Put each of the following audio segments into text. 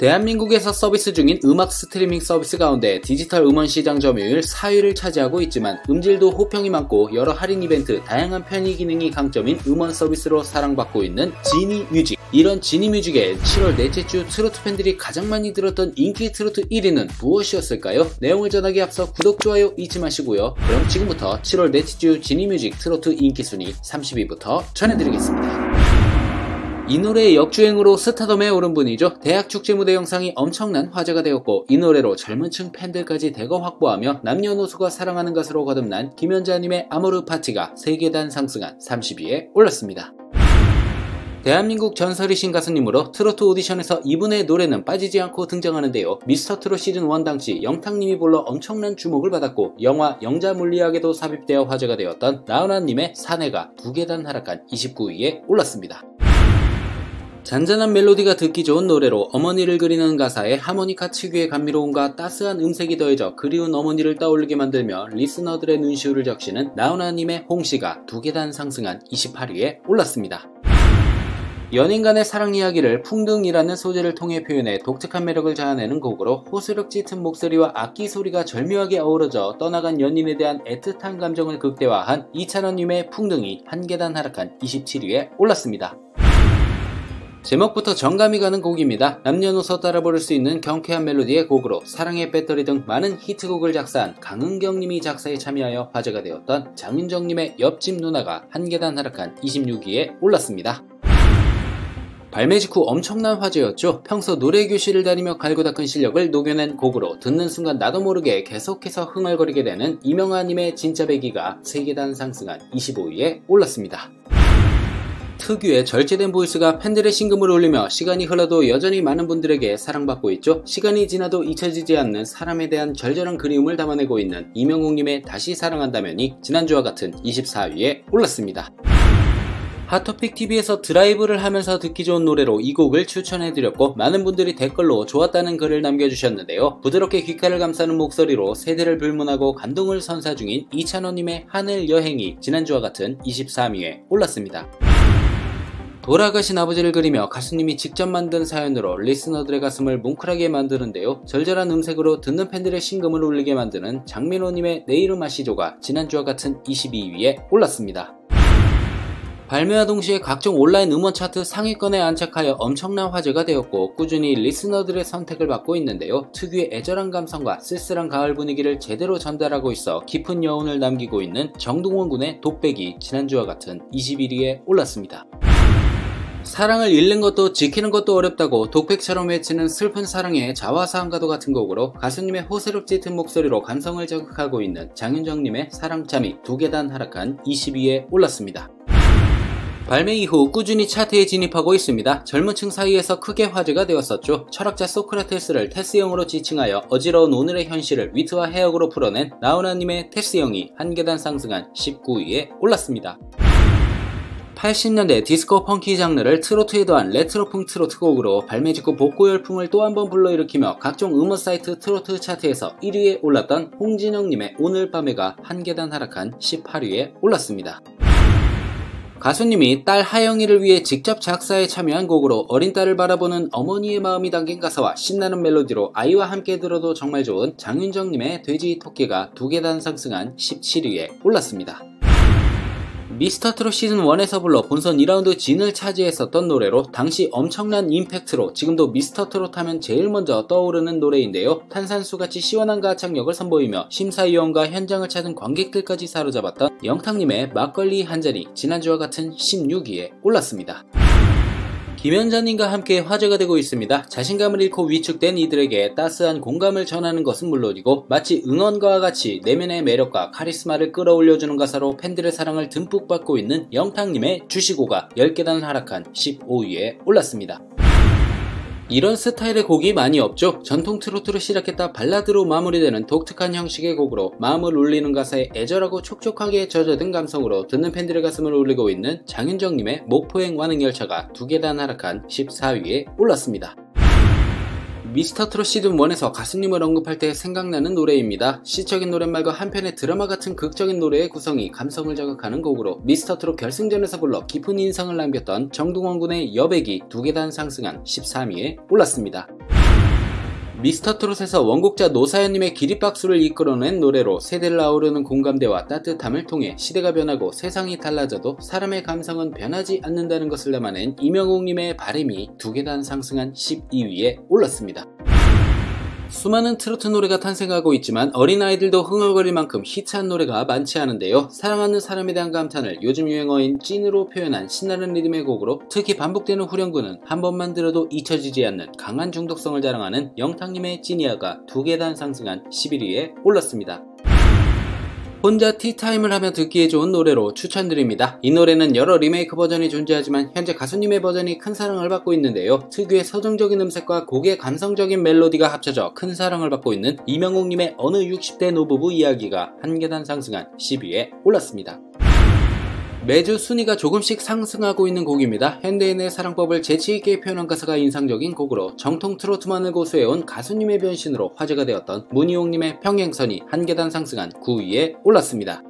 대한민국에서 서비스 중인 음악 스트리밍 서비스 가운데 디지털 음원 시장 점유율 4위를 차지하고 있지만 음질도 호평이 많고 여러 할인 이벤트, 다양한 편의 기능이 강점인 음원 서비스로 사랑받고 있는 지니뮤직. 이런 지니뮤직의 7월 넷째 주 트로트 팬들이 가장 많이 들었던 인기 트로트 1위는 무엇이었을까요? 내용을 전하기에 앞서 구독, 좋아요 잊지 마시고요. 그럼 지금부터 7월 넷째 주 지니뮤직 트로트 인기 순위 30위부터 전해드리겠습니다. 이 노래의 역주행으로 스타덤에 오른 분이죠. 대학 축제 무대 영상이 엄청난 화제가 되었고 이 노래로 젊은 층 팬들까지 대거 확보하며 남녀노소가 사랑하는 것으로 거듭난 김연자님의 아모르 파티가 3계단 상승한 30위에 올랐습니다. 대한민국 전설이신 가수님으로 트로트 오디션에서 이분의 노래는 빠지지 않고 등장하는데요. 미스터트롯 시즌1 당시 영탁님이 불러 엄청난 주목을 받았고 영화 영자물리학에도 삽입되어 화제가 되었던 나훈아님의 사내가 2계단 하락한 29위에 올랐습니다. 잔잔한 멜로디가 듣기 좋은 노래로 어머니를 그리는 가사에 하모니카 특유의 감미로움과 따스한 음색이 더해져 그리운 어머니를 떠올리게 만들며 리스너들의 눈시울을 적시는 나훈아님의 홍시가 2계단 상승한 28위에 올랐습니다. 연인 간의 사랑 이야기를 풍등이라는 소재를 통해 표현해 독특한 매력을 자아내는 곡으로 호소력 짙은 목소리와 악기 소리가 절묘하게 어우러져 떠나간 연인에 대한 애틋한 감정을 극대화한 이찬원님의 풍등이 1계단 하락한 27위에 올랐습니다. 제목부터 정감이 가는 곡입니다. 남녀노소 따라 부를 수 있는 경쾌한 멜로디의 곡으로 사랑의 배터리 등 많은 히트곡을 작사한 강은경님이 작사에 참여하여 화제가 되었던 장윤정님의 옆집 누나가 1계단 하락한 26위에 올랐습니다. 발매 직후 엄청난 화제였죠. 평소 노래교실을 다니며 갈고 닦은 실력을 녹여낸 곡으로 듣는 순간 나도 모르게 계속해서 흥얼거리게 되는 이명아님의 진짜 배기가 3계단 상승한 25위에 올랐습니다. 특유의 절제된 보이스가 팬들의 심금을 울리며 시간이 흘러도 여전히 많은 분들에게 사랑받고 있죠. 시간이 지나도 잊혀지지 않는 사람에 대한 절절한 그리움을 담아내고 있는 이명웅님의 다시 사랑한다면이 지난주와 같은 24위에 올랐습니다. 핫토픽TV에서 드라이브를 하면서 듣기 좋은 노래로 이 곡을 추천해드렸고 많은 분들이 댓글로 좋았다는 글을 남겨주셨는데요. 부드럽게 귓가를 감싸는 목소리로 세대를 불문하고 감동을 선사 중인 이찬원님의 하늘 여행이 지난주와 같은 23위에 올랐습니다. 돌아가신 아버지를 그리며 가수님이 직접 만든 사연으로 리스너들의 가슴을 뭉클하게 만드는데요. 절절한 음색으로 듣는 팬들의 심금을 울리게 만드는 장민호님의 내 이름 아시죠가 지난주와 같은 22위에 올랐습니다. 발매와 동시에 각종 온라인 음원 차트 상위권에 안착하여 엄청난 화제가 되었고 꾸준히 리스너들의 선택을 받고 있는데요. 특유의 애절한 감성과 쓸쓸한 가을 분위기를 제대로 전달하고 있어 깊은 여운을 남기고 있는 정동원 군의 독백이 지난주와 같은 21위에 올랐습니다. 사랑을 잃는 것도 지키는 것도 어렵다고 독백처럼 외치는 슬픈 사랑의 자화상과도 같은 곡으로 가수님의 호소력 짙은 목소리로 감성을 자극하고 있는 장윤정님의 사랑참이 2계단 하락한 20위에 올랐습니다. 발매 이후 꾸준히 차트에 진입하고 있습니다. 젊은 층 사이에서 크게 화제가 되었었죠. 철학자 소크라테스를 테스형으로 지칭하여 어지러운 오늘의 현실을 위트와 해역으로 풀어낸 나훈아님의 테스형이 1계단 상승한 19위에 올랐습니다. 80년대 디스코 펑키 장르를 트로트에 더한 레트로풍 트로트 곡으로 발매 직후 복고 열풍을 또 한 번 불러일으키며 각종 음원 사이트 트로트 차트에서 1위에 올랐던 홍진영님의 오늘 밤에가 1계단 하락한 18위에 올랐습니다. 가수님이 딸 하영이를 위해 직접 작사에 참여한 곡으로 어린 딸을 바라보는 어머니의 마음이 담긴 가사와 신나는 멜로디로 아이와 함께 들어도 정말 좋은 장윤정님의 돼지 토끼가 2계단 상승한 17위에 올랐습니다. 미스터트롯 시즌1에서 불러 본선 2라운드 진을 차지했었던 노래로 당시 엄청난 임팩트로 지금도 미스터트롯 하면 제일 먼저 떠오르는 노래인데요. 탄산수같이 시원한 가창력을 선보이며 심사위원과 현장을 찾은 관객들까지 사로잡았던 영탁님의 막걸리 한 잔이 지난주와 같은 16위에 올랐습니다. 김연자님과 함께 화제가 되고 있습니다. 자신감을 잃고 위축된 이들에게 따스한 공감을 전하는 것은 물론이고 마치 응원가와 같이 내면의 매력과 카리스마를 끌어올려주는 가사로 팬들의 사랑을 듬뿍 받고 있는 영탁님의 주시고가 10계단 하락한 15위에 올랐습니다. 이런 스타일의 곡이 많이 없죠. 전통 트로트로 시작했다 발라드로 마무리되는 독특한 형식의 곡으로 마음을 울리는 가사에 애절하고 촉촉하게 젖어든 감성으로 듣는 팬들의 가슴을 울리고 있는 장윤정님의 목포행 완행열차가 2계단 하락한 14위에 올랐습니다. 미스터트롯 시즌1에서 가수님을 언급할 때 생각나는 노래입니다. 시적인 노랫말과 한편의 드라마 같은 극적인 노래의 구성이 감성을 자극하는 곡으로 미스터트롯 결승전에서 불러 깊은 인상을 남겼던 정동원 군의 여백이 2계단 상승한 13위에 올랐습니다. 미스터트롯에서 원곡자 노사연님의 기립박수를 이끌어낸 노래로 세대를 아우르는 공감대와 따뜻함을 통해 시대가 변하고 세상이 달라져도 사람의 감성은 변하지 않는다는 것을 담아낸 이명웅님의 바람이 2계단 상승한 12위에 올랐습니다. 수많은 트로트 노래가 탄생하고 있지만 어린아이들도 흥얼거릴 만큼 히트한 노래가 많지 않은데요. 사랑하는 사람에 대한 감탄을 요즘 유행어인 찐으로 표현한 신나는 리듬의 곡으로 특히 반복되는 후렴구는 한 번만 들어도 잊혀지지 않는 강한 중독성을 자랑하는 영탁님의 찐이야가 2계단 상승한 11위에 올랐습니다. 혼자 티타임을 하며 듣기에 좋은 노래로 추천드립니다. 이 노래는 여러 리메이크 버전이 존재하지만 현재 가수님의 버전이 큰 사랑을 받고 있는데요. 특유의 서정적인 음색과 곡의 감성적인 멜로디가 합쳐져 큰 사랑을 받고 있는 이명웅님의 어느 60대 노부부 이야기가 한 계단 상승한 10위에 올랐습니다. 매주 순위가 조금씩 상승하고 있는 곡입니다. 현대인의 사랑법을 재치있게 표현한 가사가 인상적인 곡으로 정통 트로트만을 고수해온 가수님의 변신으로 화제가 되었던 문희용님의 평행선이 한 계단 상승한 9위에 올랐습니다.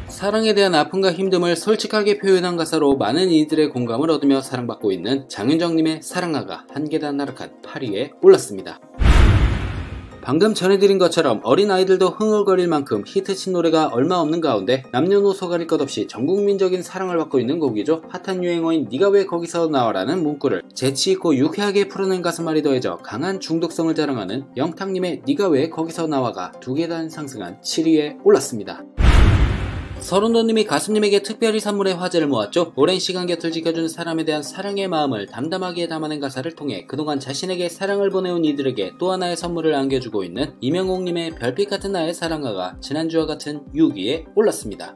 사랑에 대한 아픔과 힘듦을 솔직하게 표현한 가사로 많은 이들의 공감을 얻으며 사랑받고 있는 장윤정님의 사랑아가 한 계단 하락한 8위에 올랐습니다. 방금 전해드린 것처럼 어린아이들도 흥얼거릴 만큼 히트친 노래가 얼마 없는 가운데 남녀노소 가릴 것 없이 전국민적인 사랑을 받고 있는 곡이죠. 핫한 유행어인 네가 왜 거기서 나와라는 문구를 재치있고 유쾌하게 풀어낸 가사말이 더해져 강한 중독성을 자랑하는 영탁님의 네가 왜 거기서 나와가 2계단 상승한 7위에 올랐습니다. 서른도님이 가수님에게 특별히 선물해 화제를 모았죠. 오랜 시간 곁을 지켜준 사람에 대한 사랑의 마음을 담담하게 담아낸 가사를 통해 그동안 자신에게 사랑을 보내온 이들에게 또 하나의 선물을 안겨주고 있는 이명웅님의 별빛 같은 나의 사랑아가 지난주와 같은 6위에 올랐습니다.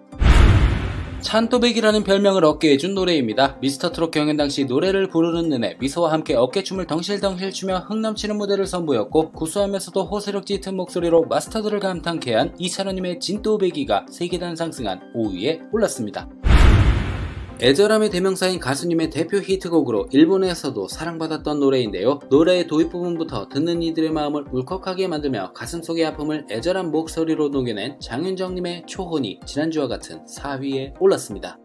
찬또배기라는 별명을 얻게 해준 노래입니다. 미스터트롯 경연 당시 노래를 부르는 내내 미소와 함께 어깨춤을 덩실덩실 추며 흥넘치는 무대를 선보였고 구수하면서도 호소력 짙은 목소리로 마스터들을 감탄케 한 이찬원님의 진또배기가 3계단 상승한 5위에 올랐습니다. 애절함의 대명사인 가수님의 대표 히트곡으로 일본에서도 사랑받았던 노래인데요. 노래의 도입 부분부터 듣는 이들의 마음을 울컥하게 만들며 가슴속의 아픔을 애절한 목소리로 녹여낸 장윤정님의 초혼이 지난주와 같은 4위에 올랐습니다.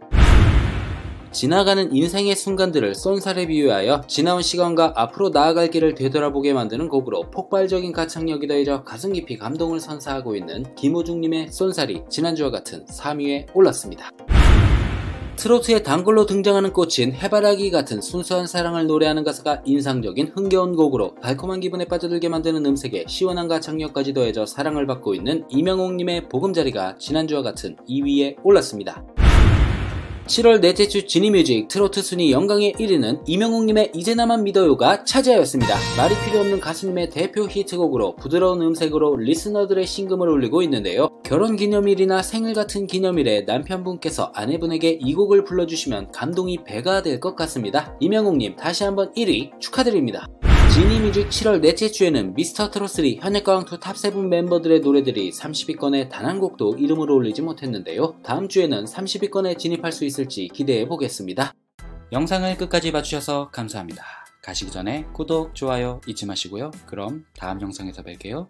지나가는 인생의 순간들을 쏜살에 비유하여 지나온 시간과 앞으로 나아갈 길을 되돌아보게 만드는 곡으로 폭발적인 가창력이 더해져 가슴 깊이 감동을 선사하고 있는 김호중님의 쏜살이 지난주와 같은 3위에 올랐습니다. 트로트의 단골로 등장하는 꽃인 해바라기 같은 순수한 사랑을 노래하는 가사가 인상적인 흥겨운 곡으로 달콤한 기분에 빠져들게 만드는 음색에 시원한 가창력까지 더해져 사랑을 받고 있는 이명웅님의 보금자리가 지난주와 같은 2위에 올랐습니다. 7월 넷째 주 지니뮤직 트로트 순위 영광의 1위는 이명웅님의 이제 나만 믿어요가 차지하였습니다. 말이 필요 없는 가수님의 대표 히트곡으로 부드러운 음색으로 리스너들의 심금을 울리고 있는데요. 결혼기념일이나 생일 같은 기념일에 남편분께서 아내분에게 이 곡을 불러주시면 감동이 배가 될 것 같습니다. 이명웅님 다시 한번 1위 축하드립니다. 지니뮤직 7월 넷째 주에는 미스터트롯3 현역가왕2 탑7 멤버들의 노래들이 30위권에 단 한 곡도 이름을 올리지 못했는데요. 다음 주에는 30위권에 진입할 수 있을지 기대해보겠습니다. 영상을 끝까지 봐주셔서 감사합니다. 가시기 전에 구독, 좋아요 잊지 마시고요. 그럼 다음 영상에서 뵐게요.